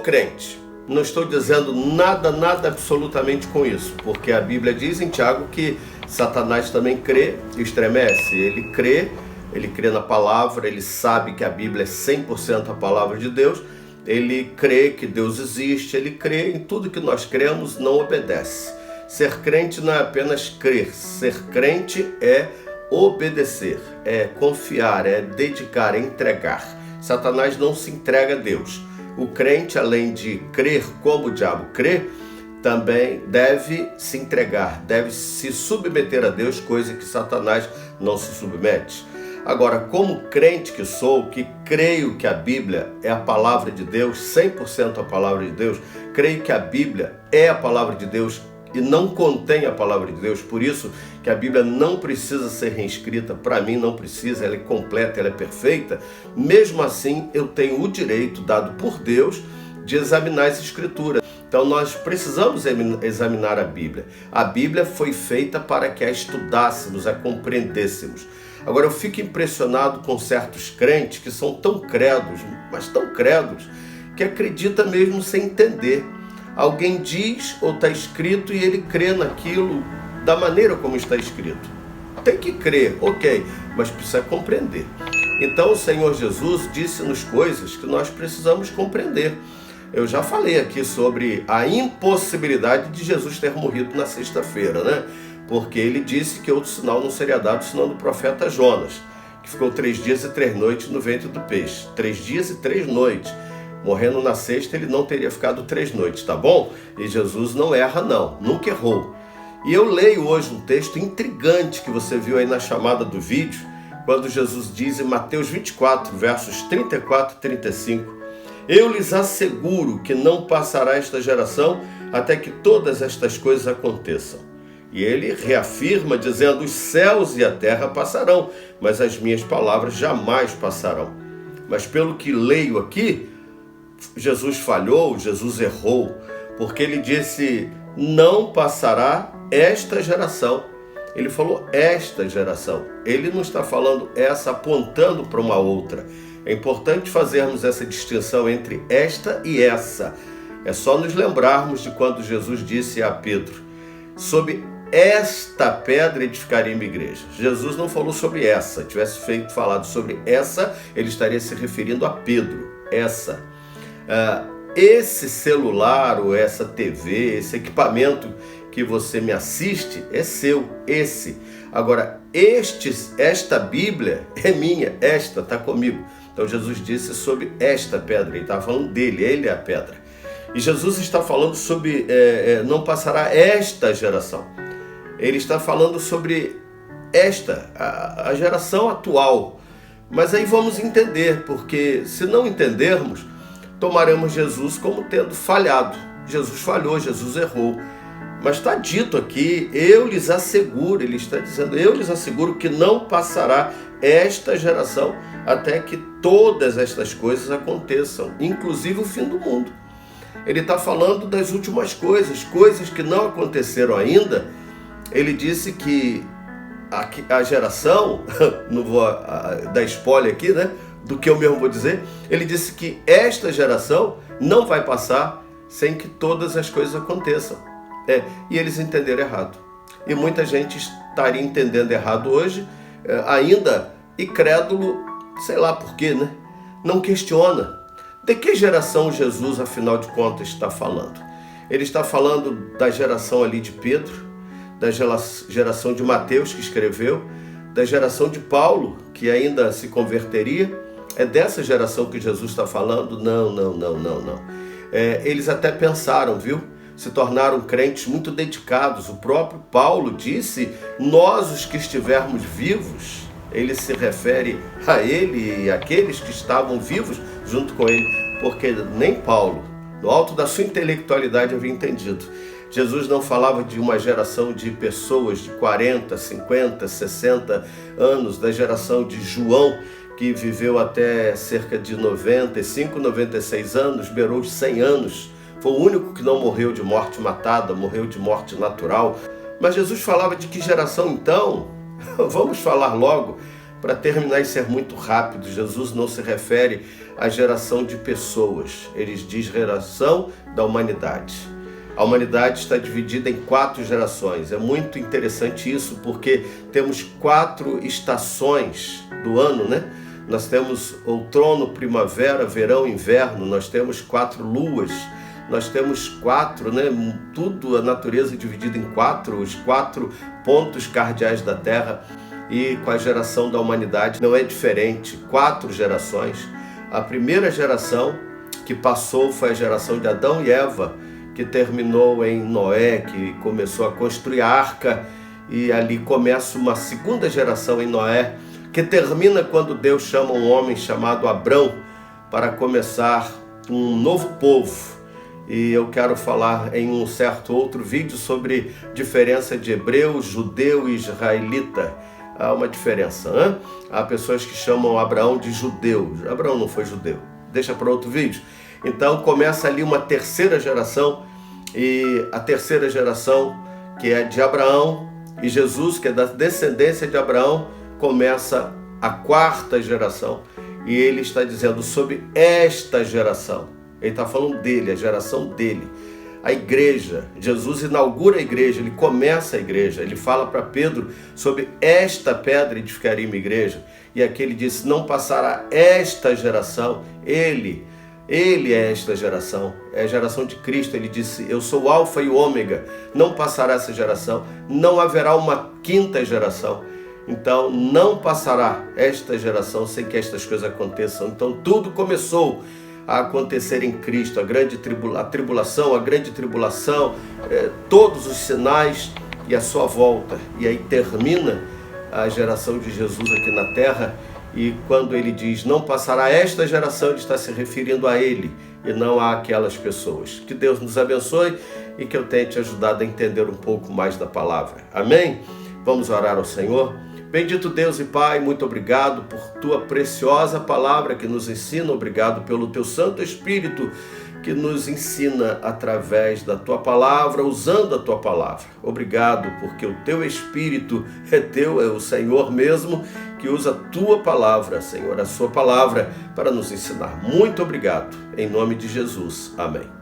crente. Não estou dizendo nada absolutamente com isso, porque a Bíblia diz em Tiago que Satanás também crê e estremece. Ele crê na palavra, ele sabe que a Bíblia é 100% a palavra de Deus, ele crê que Deus existe, ele crê em tudo que nós cremos, não obedece. Ser crente não é apenas crer, ser crente é obedecer, é confiar, é dedicar, é entregar. Satanás não se entrega a Deus. O crente, além de crer como o diabo crê, também deve se entregar, deve se submeter a Deus, coisa que Satanás não se submete. Agora, como crente que sou, que creio que a Bíblia é a palavra de Deus, 100% a palavra de Deus, creio que a Bíblia é a palavra de Deus e não contém a palavra de Deus, por isso que a Bíblia não precisa ser reescrita, para mim não precisa, ela é completa, ela é perfeita. Mesmo assim, eu tenho o direito dado por Deus de examinar as Escrituras. Então nós precisamos examinar a Bíblia. A Bíblia foi feita para que a estudássemos, a compreendêssemos. Agora eu fico impressionado com certos crentes que são tão credos, mas tão credos, que acreditam mesmo sem entender. Alguém diz ou está escrito e ele crê naquilo da maneira como está escrito. Tem que crer, ok, mas precisa compreender. Então o Senhor Jesus disse-nos coisas que nós precisamos compreender. Eu já falei aqui sobre a impossibilidade de Jesus ter morrido na sexta-feira, né? Porque ele disse que outro sinal não seria dado senão do profeta Jonas, que ficou 3 dias e 3 noites no ventre do peixe. 3 dias e 3 noites. Morrendo na sexta, ele não teria ficado 3 noites, tá bom? E Jesus não erra não, nunca errou. E eu leio hoje um texto intrigante que você viu aí na chamada do vídeo, quando Jesus diz em Mateus 24, versos 34 e 35, eu lhes asseguro que não passará esta geração até que todas estas coisas aconteçam. E ele reafirma dizendo, os céus e a terra passarão, mas as minhas palavras jamais passarão. Mas pelo que leio aqui, Jesus falhou, Jesus errou, porque ele disse, não passará esta geração. Ele falou esta geração. Ele não está falando essa apontando para uma outra. É importante fazermos essa distinção entre esta e essa. É só nos lembrarmos de quando Jesus disse a Pedro, sob esta pedra edificaria minha igreja. Jesus não falou sobre essa. Se tivesse falado sobre essa, ele estaria se referindo a Pedro. Essa. Esse celular ou essa TV, esse equipamento que você me assiste é seu, esse. Agora, esta Bíblia é minha, esta está comigo. Então Jesus disse sobre esta pedra, ele estava falando dele, ele é a pedra. E Jesus está falando sobre, não passará esta geração. Ele está falando sobre a geração atual. Mas aí vamos entender, porque se não entendermos, tomaremos Jesus como tendo falhado. Jesus falhou, Jesus errou. Mas está dito aqui, eu lhes asseguro, ele está dizendo, eu lhes asseguro que não passará esta geração até que todas estas coisas aconteçam, inclusive o fim do mundo. Ele está falando das últimas coisas, coisas que não aconteceram ainda. Ele disse que a geração, não vou dar spoiler aqui, né? Do que eu mesmo vou dizer, ele disse que esta geração não vai passar sem que todas as coisas aconteçam. E eles entenderam errado. E muita gente estaria entendendo errado hoje, ainda incrédulo, sei lá por quê, né? Não questiona. De que geração Jesus, afinal de contas, está falando? Ele está falando da geração ali de Pedro, da geração de Mateus, que escreveu, da geração de Paulo, que ainda se converteria. É dessa geração que Jesus está falando? Não. Eles até pensaram, viu? Se tornaram crentes muito dedicados. O próprio Paulo disse, nós os que estivermos vivos, ele se refere a ele e aqueles que estavam vivos junto com ele, porque nem Paulo, no alto da sua intelectualidade, havia entendido. Jesus não falava de uma geração de pessoas de 40, 50, 60 anos, da geração de João, que viveu até cerca de 95, 96 anos, beirou os 100 anos. Foi o único que não morreu de morte matada, morreu de morte natural. Mas Jesus falava de que geração então? Vamos falar logo, para terminar e ser muito rápido, Jesus não se refere à geração de pessoas, ele diz geração da humanidade. A humanidade está dividida em 4 gerações. É muito interessante isso, porque temos 4 estações do ano, né? Nós temos outono, primavera, verão, inverno. Nós temos 4 luas. Nós temos 4, né? Tudo, a natureza dividida em 4, os 4 pontos cardeais da Terra. E com a geração da humanidade não é diferente. 4 gerações. A primeira geração que passou foi a geração de Adão e Eva, que terminou em Noé, que começou a construir a arca, e ali começa uma segunda geração em Noé, que termina quando Deus chama um homem chamado Abrão para começar um novo povo. E eu quero falar em um certo outro vídeo sobre diferença de hebreu, judeu e israelita. Há uma diferença, né? Há pessoas que chamam Abraão de judeu. Abraão não foi judeu. Deixa para outro vídeo. Então começa ali uma terceira geração, e a terceira geração, que é de Abraão e Jesus, que é da descendência de Abraão, começa a 4ª geração. E ele está dizendo sobre esta geração. Ele está falando dele, a geração dele. A igreja, Jesus inaugura a igreja, ele começa a igreja, ele fala para Pedro sobre esta pedra edificaria uma igreja. E aqui ele disse, não passará esta geração, ele é esta geração, é a geração de Cristo. Ele disse, eu sou o alfa e o ômega, não passará essa geração, não haverá uma 5ª geração. Então não passará esta geração sem que estas coisas aconteçam. Então tudo começou a acontecer em Cristo, a grande tribulação, todos os sinais e a sua volta. E aí termina a geração de Jesus aqui na terra. E quando ele diz, não passará esta geração, ele está se referindo a ele e não a aquelas pessoas. Que Deus nos abençoe e que eu tenha te ajudado a entender um pouco mais da palavra. Amém? Vamos orar ao Senhor. Bendito Deus e Pai, muito obrigado por tua preciosa palavra que nos ensina. Obrigado pelo teu Santo Espírito que nos ensina através da tua palavra, usando a tua palavra. Obrigado porque o teu Espírito é teu, é o Senhor mesmo, que usa a tua palavra, Senhor, a sua palavra para nos ensinar. Muito obrigado, em nome de Jesus. Amém.